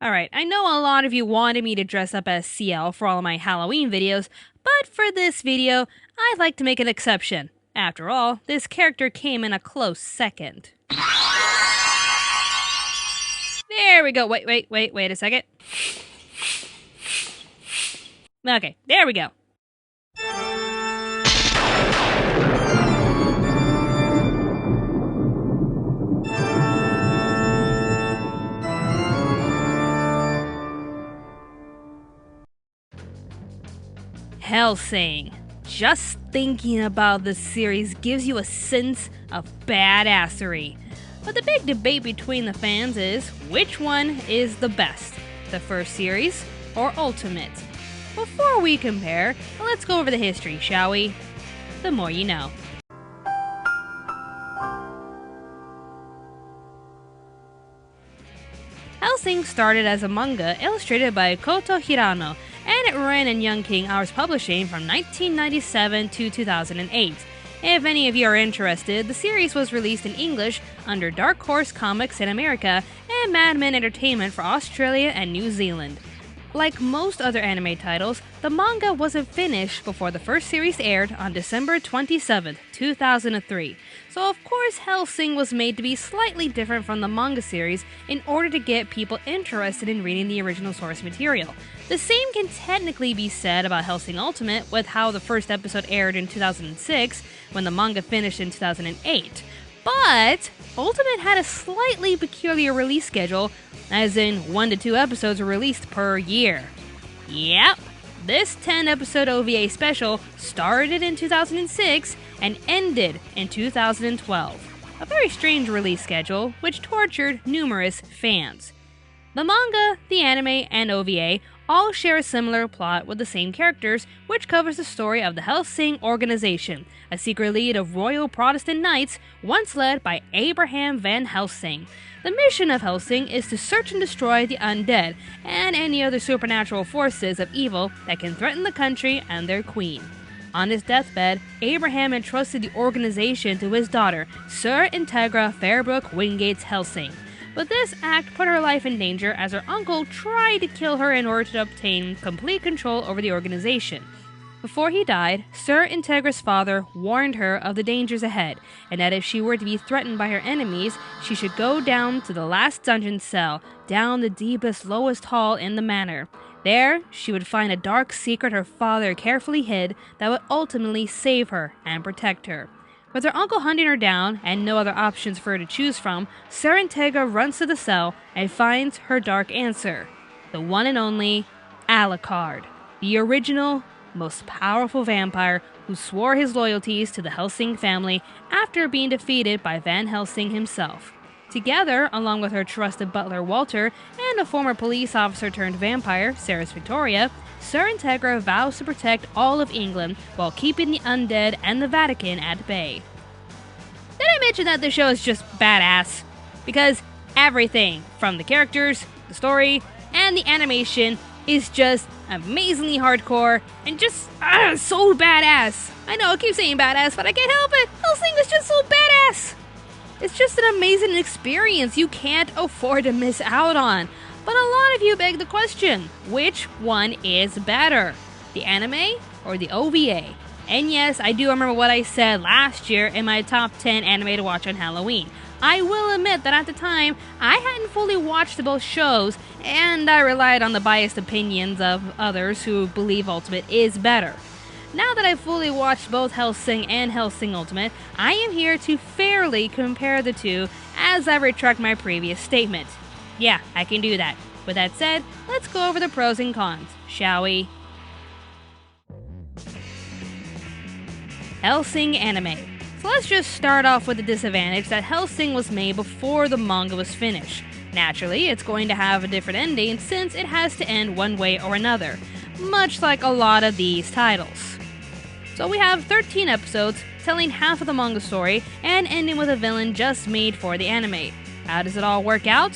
Alright, I know a lot of you wanted me to dress up as CL for all of my Halloween videos, but for this video, I'd like to make an exception. After all, this character came in a close second. There we go. Wait a second. Okay, there we go. Hellsing. Just thinking about this series gives you a sense of badassery. But the big debate between the fans is, which one is the best? The first series or Ultimate? Before we compare, let's go over the history, shall we? The more you know. Hellsing started as a manga illustrated by Koto Hirano, and it ran in Young King Hours Publishing from 1997 to 2008. If any of you are interested, the series was released in English under Dark Horse Comics in America and Madman Entertainment for Australia and New Zealand. Like most other anime titles, the manga wasn't finished before the first series aired on December 27, 2003. So of course Hellsing was made to be slightly different from the manga series in order to get people interested in reading the original source material. The same can technically be said about Hellsing Ultimate, with how the first episode aired in 2006 when the manga finished in 2008. But Ultimate had a slightly peculiar release schedule, as in 1 to 2 episodes were released per year. Yep, this 10-episode OVA special started in 2006 and ended in 2012. A very strange release schedule, which tortured numerous fans. The manga, the anime, and OVA all share a similar plot with the same characters, which covers the story of the Hellsing organization, a secret league of royal Protestant knights once led by Abraham van Helsing. The mission of Hellsing is to search and destroy the undead and any other supernatural forces of evil that can threaten the country and their queen. On his deathbed, Abraham entrusted the organization to his daughter, Sir Integra Fairbrook Wingates Hellsing. But this act put her life in danger as her uncle tried to kill her in order to obtain complete control over the organization. Before he died, Sir Integra's father warned her of the dangers ahead, and that if she were to be threatened by her enemies, she should go down to the last dungeon cell, down the deepest, lowest hall in the manor. There, she would find a dark secret her father carefully hid that would ultimately save her and protect her. With her uncle hunting her down and no other options for her to choose from, Sir Integra runs to the cell and finds her dark answer. The one and only Alucard, the original, most powerful vampire who swore his loyalties to the Hellsing family after being defeated by Van Helsing himself. Together, along with her trusted butler Walter and a former police officer turned vampire, Sarah's Victoria, Sir Integra vows to protect all of England while keeping the undead and the Vatican at bay. Did I mention that the show is just badass? Because everything, from the characters, the story, and the animation, is just amazingly hardcore and just so badass. I know I keep saying badass, but I can't help it. Hellsing is just so badass. It's just an amazing experience you can't afford to miss out on. But a lot of you beg the question, which one is better? The anime or the OVA? And yes, I do remember what I said last year in my top 10 anime to watch on Halloween. I will admit that at the time, I hadn't fully watched both shows, and I relied on the biased opinions of others who believe Ultimate is better. Now that I've fully watched both Hellsing and Hellsing Ultimate, I am here to fairly compare the two as I retract my previous statement. Yeah, I can do that. With that said, let's go over the pros and cons, shall we? Hellsing anime. So let's just start off with the disadvantage that Hellsing was made before the manga was finished. Naturally, it's going to have a different ending since it has to end one way or another, much like a lot of these titles. So we have 13 episodes telling half of the manga story and ending with a villain just made for the anime. How does it all work out?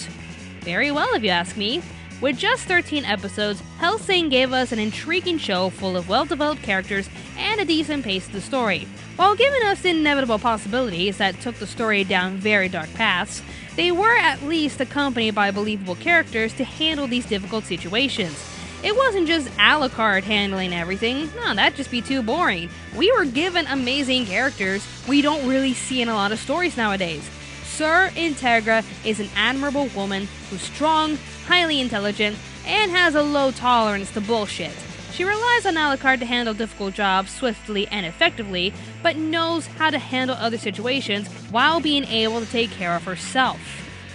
Very well, if you ask me. With just 13 episodes, Hellsing gave us an intriguing show full of well-developed characters and a decent pace to the story. While giving us inevitable possibilities that took the story down very dark paths, they were at least accompanied by believable characters to handle these difficult situations. It wasn't just Alucard handling everything. No, that'd just be too boring. We were given amazing characters we don't really see in a lot of stories nowadays. Sir Integra is an admirable woman who's strong, highly intelligent, and has a low tolerance to bullshit. She relies on Alucard to handle difficult jobs swiftly and effectively, but knows how to handle other situations while being able to take care of herself.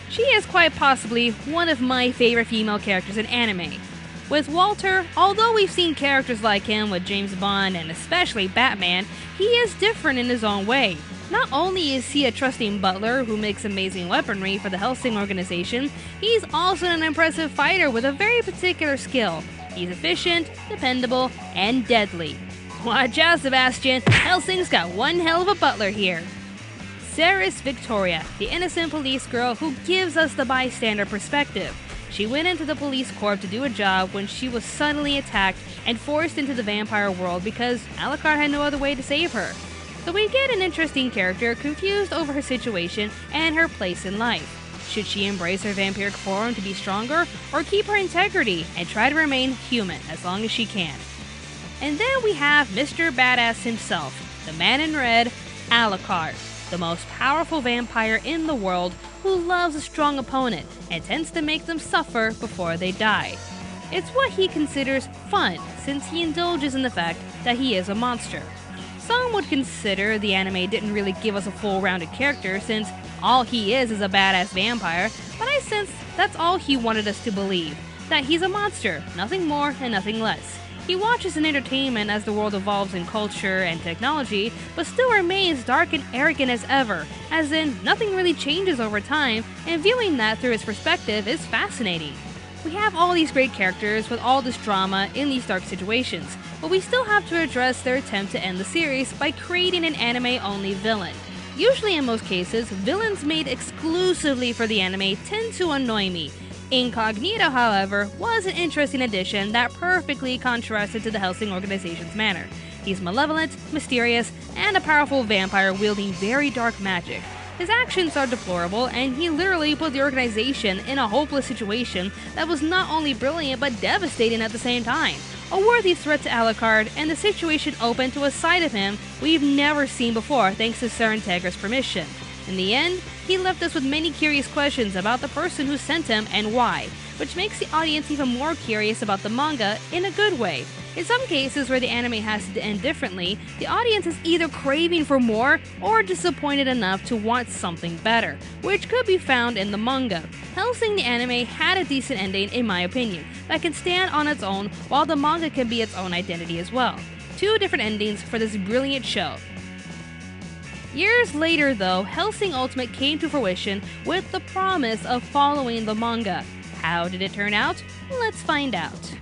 She is quite possibly one of my favorite female characters in anime. With Walter, although we've seen characters like him with James Bond and especially Batman, he is different in his own way. Not only is he a trusting butler who makes amazing weaponry for the Hellsing organization, he's also an impressive fighter with a very particular skill. He's efficient, dependable, and deadly. Watch out, Sebastian, Hellsing's got one hell of a butler here. Ceres Victoria, the innocent police girl who gives us the bystander perspective. She went into the police corps to do a job when she was suddenly attacked and forced into the vampire world because Alucard had no other way to save her. So we get an interesting character confused over her situation and her place in life. Should she embrace her vampiric form to be stronger, or keep her integrity and try to remain human as long as she can? And then we have Mr. Badass himself, the man in red, Alucard, the most powerful vampire in the world who loves a strong opponent and tends to make them suffer before they die. It's what he considers fun, since he indulges in the fact that he is a monster. Some would consider the anime didn't really give us a full-rounded character since all he is a badass vampire, but I sense that's all he wanted us to believe, that he's a monster, nothing more and nothing less. He watches in entertainment as the world evolves in culture and technology, but still remains dark and arrogant as ever, as in nothing really changes over time, and viewing that through his perspective is fascinating. We have all these great characters with all this drama in these dark situations, but we still have to address their attempt to end the series by creating an anime-only villain. Usually in most cases, villains made exclusively for the anime tend to annoy me. Incognito, however, was an interesting addition that perfectly contrasted to the Hellsing organization's manner. He's malevolent, mysterious, and a powerful vampire wielding very dark magic. His actions are deplorable, and he literally put the organization in a hopeless situation that was not only brilliant but devastating at the same time. A worthy threat to Alucard, and the situation opened to a side of him we've never seen before thanks to Sir Integra's permission. In the end, he left us with many curious questions about the person who sent him and why, which makes the audience even more curious about the manga in a good way. In some cases where the anime has to end differently, the audience is either craving for more or disappointed enough to want something better, which could be found in the manga. Hellsing the anime had a decent ending in my opinion, that can stand on its own while the manga can be its own identity as well. Two different endings for this brilliant show. Years later though, Hellsing Ultimate came to fruition with the promise of following the manga. How did it turn out? Let's find out.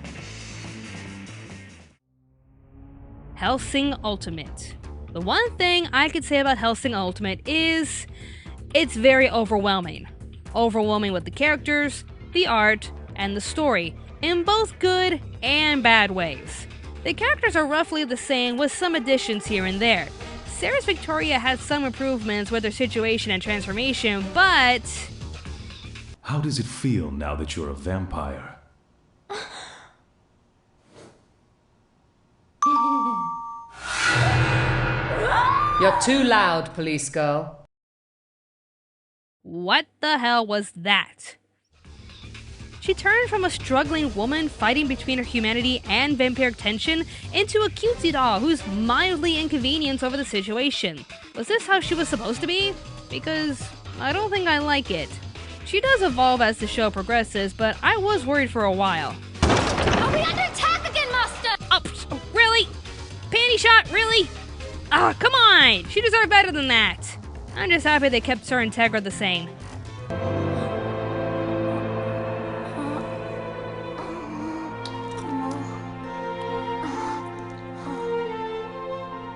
Hellsing Ultimate. The one thing I could say about Hellsing Ultimate is it's very overwhelming. Overwhelming with the characters, the art, and the story, in both good and bad ways. The characters are roughly the same with some additions here and there. Ceres Victoria has some improvements with her situation and transformation, but... How does it feel now that you're a vampire? You're too loud, police girl. What the hell was that? She turned from a struggling woman fighting between her humanity and vampiric tension into a cutesy doll who's mildly inconvenienced over the situation. Was this how she was supposed to be? Because I don't think I like it. She does evolve as the show progresses, but I was worried for a while. Are we under attack again, Master? Oh, really? Panty shot, really? Ah, come on! She deserved better than that. I'm just happy they kept Sir Integra the same.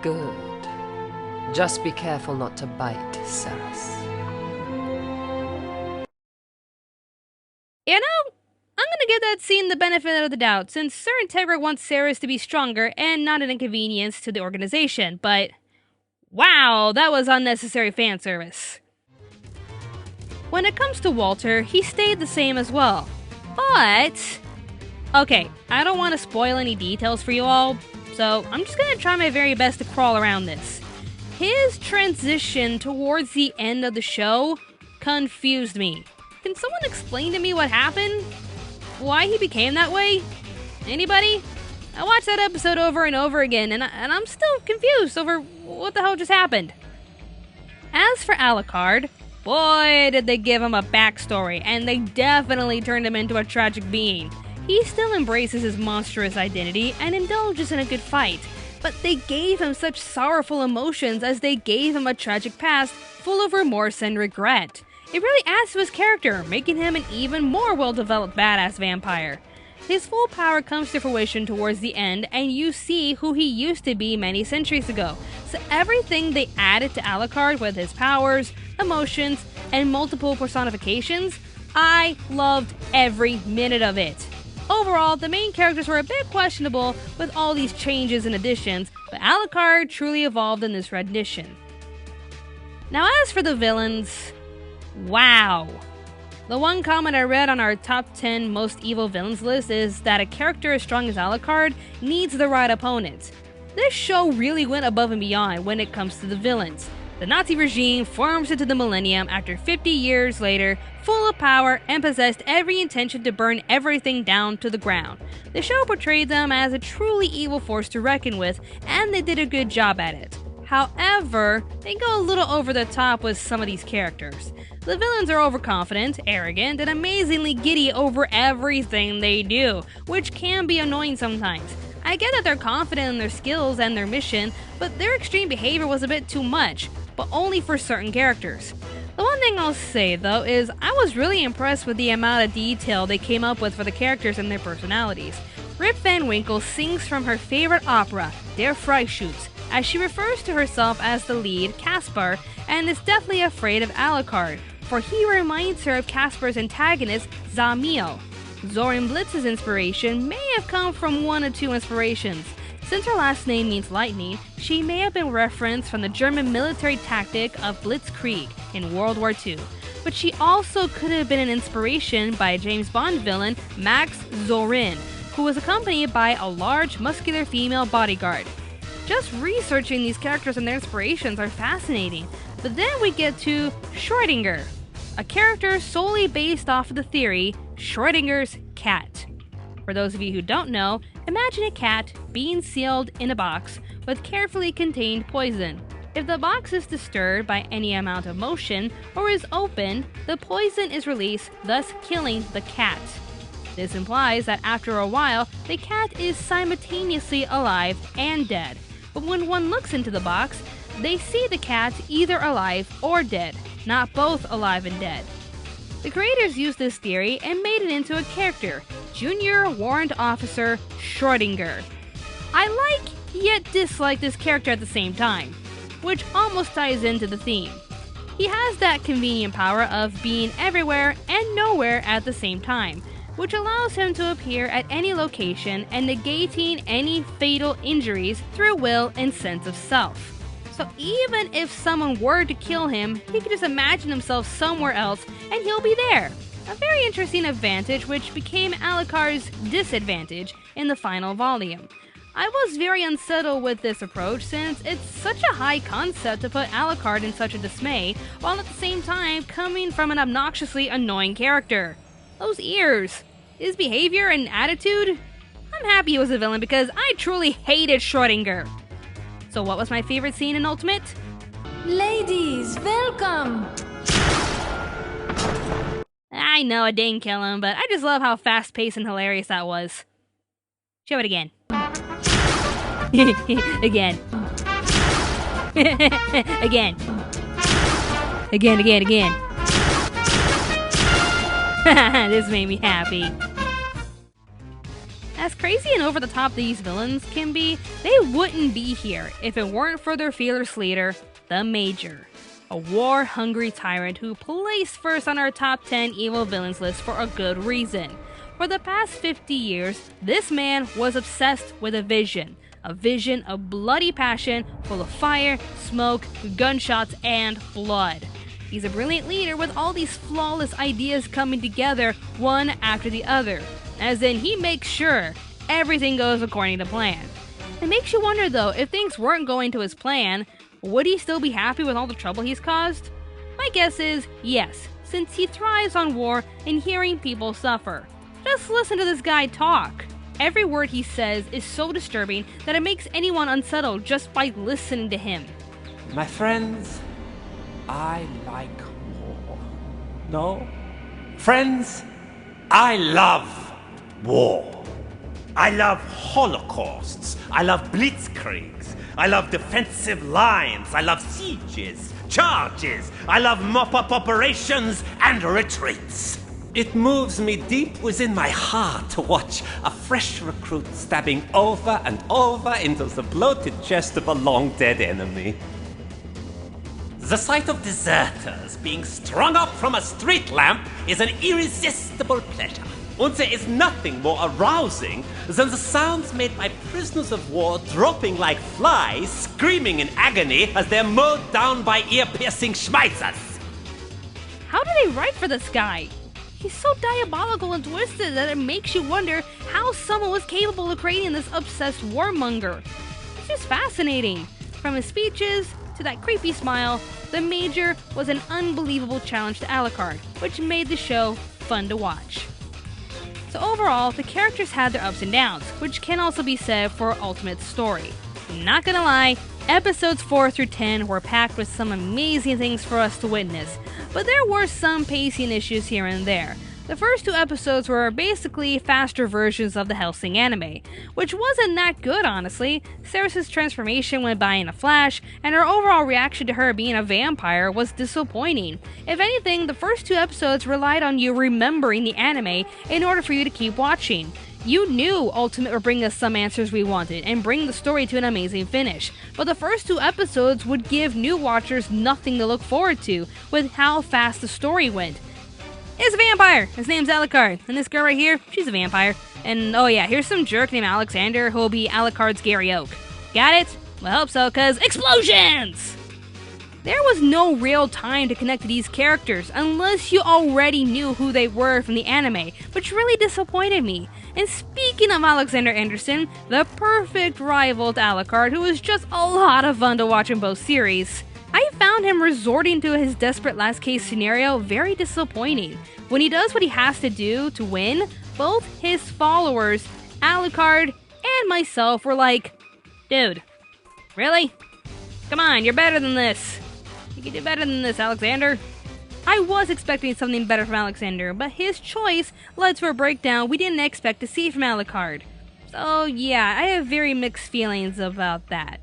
Good. Just be careful not to bite, Ceres. You know, I'm gonna give instead seen the benefit of the doubt, since Sir Integra wants Ceres to be stronger and not an inconvenience to the organization, but wow, that was unnecessary fan service. When it comes to Walter, he stayed the same as well, but okay, I don't want to spoil any details for you all, so I'm just gonna try my very best to crawl around this. His transition towards the end of the show confused me. Can someone explain to me what happened? Why he became that way? Anybody? I watched that episode over and over again, and I'm still confused over what the hell just happened. As for Alucard, boy did they give him a backstory, and they definitely turned him into a tragic being. He still embraces his monstrous identity and indulges in a good fight, but they gave him such sorrowful emotions as they gave him a tragic past full of remorse and regret. It really adds to his character, making him an even more well-developed badass vampire. His full power comes to fruition towards the end, and you see who he used to be many centuries ago. So everything they added to Alucard with his powers, emotions, and multiple personifications, I loved every minute of it. Overall, the main characters were a bit questionable with all these changes and additions, but Alucard truly evolved in this rendition. Now as for the villains, wow. The one comment I read on our top 10 most evil villains list is that a character as strong as Alucard needs the right opponent. This show really went above and beyond when it comes to the villains. The Nazi regime forms into the millennium after 50 years later, full of power and possessed every intention to burn everything down to the ground. The show portrayed them as a truly evil force to reckon with, and they did a good job at it. However, they go a little over the top with some of these characters. The villains are overconfident, arrogant, and amazingly giddy over everything they do, which can be annoying sometimes. I get that they're confident in their skills and their mission, but their extreme behavior was a bit too much, but only for certain characters. The one thing I'll say though is I was really impressed with the amount of detail they came up with for the characters and their personalities. Rip Van Winkle sings from her favorite opera, Der Freischütz, as she refers to herself as the lead, Caspar, and is deathly afraid of Alucard, for he reminds her of Caspar's antagonist, Zamiel. Zoran Blitz's inspiration may have come from one or two inspirations. Since her last name means lightning, she may have been referenced from the German military tactic of Blitzkrieg in World War II. But she also could have been an inspiration by a James Bond villain, Max Zorin, who was accompanied by a large, muscular female bodyguard. Just researching these characters and their inspirations are fascinating. But then we get to Schrodinger, a character solely based off of the theory Schrodinger's cat. For those of you who don't know, imagine a cat being sealed in a box with carefully contained poison. If the box is disturbed by any amount of motion or is opened, the poison is released, thus killing the cat. This implies that after a while, the cat is simultaneously alive and dead. But when one looks into the box, they see the cat either alive or dead, not both alive and dead. The creators used this theory and made it into a character, Junior Warrant Officer Schrodinger. I like yet dislike this character at the same time, which almost ties into the theme. He has that convenient power of being everywhere and nowhere at the same time, which allows him to appear at any location and negating any fatal injuries through will and sense of self. So even if someone were to kill him, he could just imagine himself somewhere else and he'll be there. A very interesting advantage which became Alucard's disadvantage in the final volume. I was very unsettled with this approach since it's such a high concept to put Alucard in such a dismay, while at the same time coming from an obnoxiously annoying character. Those ears, his behavior and attitude. I'm happy he was a villain because I truly hated Schrodinger. So what was my favorite scene in Ultimate? Ladies, welcome! I know I didn't kill him, but I just love how fast-paced and hilarious that was. Show it again. Again. Again. Again. This made me happy. As crazy and over the top these villains can be, they wouldn't be here if it weren't for their fearless leader, the Major. A war-hungry tyrant who placed first on our top 10 evil villains list for a good reason. For the past 50 years, this man was obsessed with a vision of bloody passion full of fire, smoke, gunshots, and blood. He's a brilliant leader with all these flawless ideas coming together one after the other, as in he makes sure everything goes according to plan. It makes you wonder though, if things weren't going to his plan, would he still be happy with all the trouble he's caused? My guess is yes, since he thrives on war and hearing people suffer. Just listen to this guy talk. Every word he says is so disturbing that it makes anyone unsettled just by listening to him. My friends, I like war. No? Friends, I love war. I love holocausts. I love blitzkriegs. I love defensive lines. I love sieges, charges. I love mop-up operations and retreats. It moves me deep within my heart to watch a fresh recruit stabbing over and over into the bloated chest of a long-dead enemy. The sight of deserters being strung up from a street lamp is an irresistible pleasure. And there is nothing more arousing than the sounds made by prisoners of war dropping like flies, screaming in agony as they're mowed down by ear-piercing Schmeizers. How do they write for this guy? He's so diabolical and twisted that it makes you wonder how someone was capable of creating this obsessed warmonger. It's just fascinating. From his speeches to that creepy smile, the Major was an unbelievable challenge to Alucard, which made the show fun to watch. So overall, the characters had their ups and downs, which can also be said for Ultimate's story. Not gonna lie, episodes 4 through 10 were packed with some amazing things for us to witness, but there were some pacing issues here and there. The first 2 episodes were basically faster versions of the Hellsing anime, which wasn't that good honestly. Ceres' transformation went by in a flash, and her overall reaction to her being a vampire was disappointing. If anything, the first 2 episodes relied on you remembering the anime in order for you to keep watching. You knew Ultimate would bring us some answers we wanted and bring the story to an amazing finish, but the first 2 episodes would give new watchers nothing to look forward to with how fast the story went. It's a vampire! His name's Alucard, and this girl right here, she's a vampire. And oh yeah, here's some jerk named Alexander who'll be Alucard's Gary Oak. Got it? Well, I hope so, cause explosions! There was no real time to connect to these characters unless you already knew who they were from the anime, which really disappointed me. And speaking of Alexander Anderson, the perfect rival to Alucard, who was just a lot of fun to watch in both series, I found him resorting to his desperate last case scenario very disappointing. When he does what he has to do to win, both his followers, Alucard, and myself were like, dude, really? Come on, you're better than this. You can do better than this, Alexander. I was expecting something better from Alexander, but his choice led to a breakdown we didn't expect to see from Alucard. So yeah, I have very mixed feelings about that.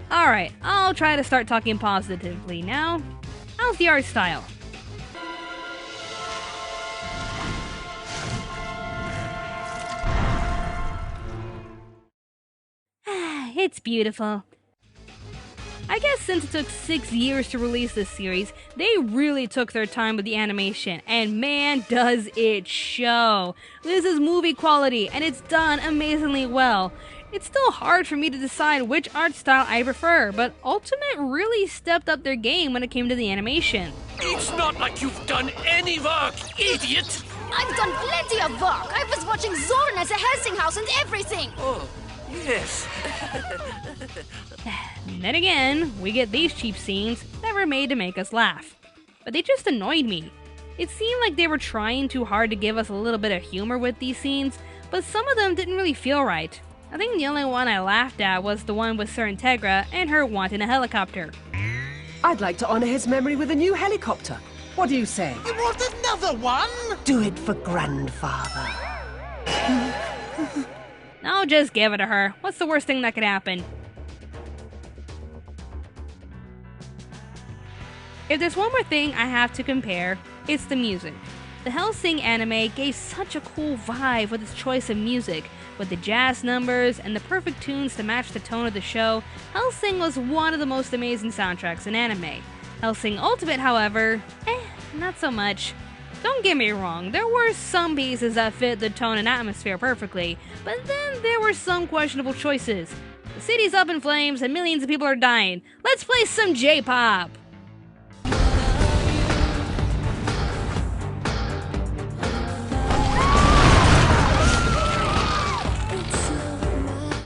Alright, I'll try to start talking positively now. How's the art style? It's beautiful. I guess since it took 6 years to release this series, they really took their time with the animation, and man does it show. This is movie quality, and it's done amazingly well. It's still hard for me to decide which art style I prefer, but Ultimate really stepped up their game when it came to the animation. It's not like you've done any work, idiot! I've done plenty of work. I was watching Zorn at the Hellsing house and everything. Oh, yes. Then again, we get these cheap scenes that were made to make us laugh. But they just annoyed me. It seemed like they were trying too hard to give us a little bit of humor with these scenes, but some of them didn't really feel right. I think the only one I laughed at was the one with Sir Integra and her wanting a helicopter. I'd like to honor his memory with a new helicopter. What do you say? You want another one? Do it for grandfather. I'll just give it to her. What's the worst thing that could happen? If there's one more thing I have to compare, it's the music. The Hellsing anime gave such a cool vibe with its choice of music. With the jazz numbers and the perfect tunes to match the tone of the show, Hellsing was one of the most amazing soundtracks in anime. Hellsing Ultimate, however, not so much. Don't get me wrong, there were some pieces that fit the tone and atmosphere perfectly, but then there were some questionable choices. The city's up in flames and millions of people are dying. Let's play some J-pop!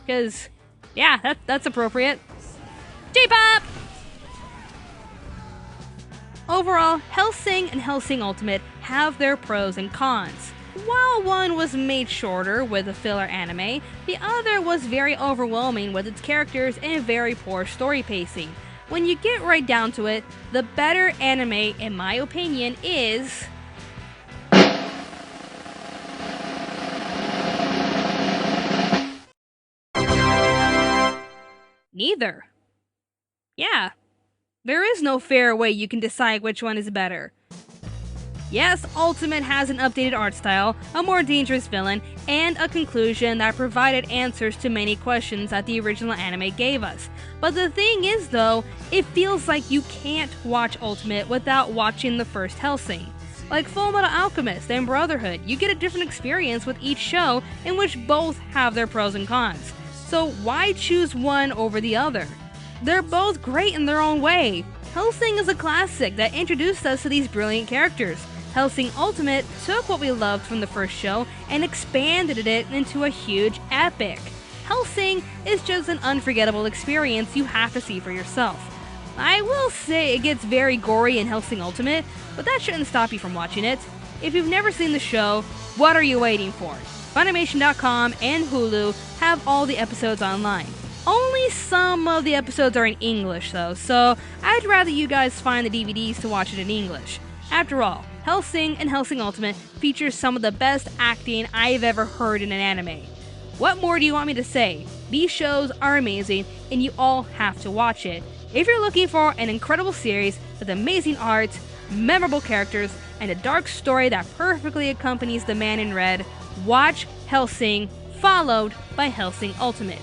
Because, yeah, that's appropriate. J-pop! Overall, Hellsing and Hellsing Ultimate have their pros and cons. While one was made shorter with a filler anime, the other was very overwhelming with its characters and very poor story pacing. When you get right down to it, the better anime, in my opinion, is... neither. Yeah. There is no fair way you can decide which one is better. Yes, Ultimate has an updated art style, a more dangerous villain, and a conclusion that provided answers to many questions that the original anime gave us. But the thing is though, it feels like you can't watch Ultimate without watching the first Hellsing. Like Fullmetal Alchemist and Brotherhood, you get a different experience with each show in which both have their pros and cons. So why choose one over the other? They're both great in their own way. Hellsing is a classic that introduced us to these brilliant characters. Hellsing Ultimate took what we loved from the first show and expanded it into a huge epic. Hellsing is just an unforgettable experience you have to see for yourself. I will say it gets very gory in Hellsing Ultimate, but that shouldn't stop you from watching it. If you've never seen the show, what are you waiting for? Funimation.com and Hulu have all the episodes online. Only some of the episodes are in English though, so I'd rather you guys find the DVDs to watch it in English. After all, Hellsing and Hellsing Ultimate features some of the best acting I've ever heard in an anime. What more do you want me to say? These shows are amazing and you all have to watch it. If you're looking for an incredible series with amazing art, memorable characters, and a dark story that perfectly accompanies the man in red, watch Hellsing, followed by Hellsing Ultimate.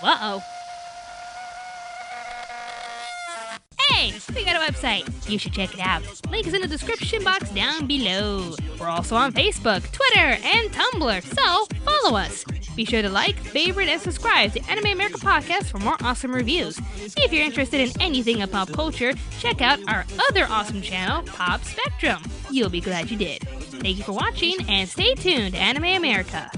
Uh-oh. Hey, we got a website. You should check it out. Link is in the description box down below. We're also on Facebook, Twitter, and Tumblr, so follow us. Be sure to like, favorite, and subscribe to Anime America Podcast for more awesome reviews. If you're interested in anything of pop culture, check out our other awesome channel, Pop Spectrum. You'll be glad you did. Thank you for watching, and stay tuned to Anime America.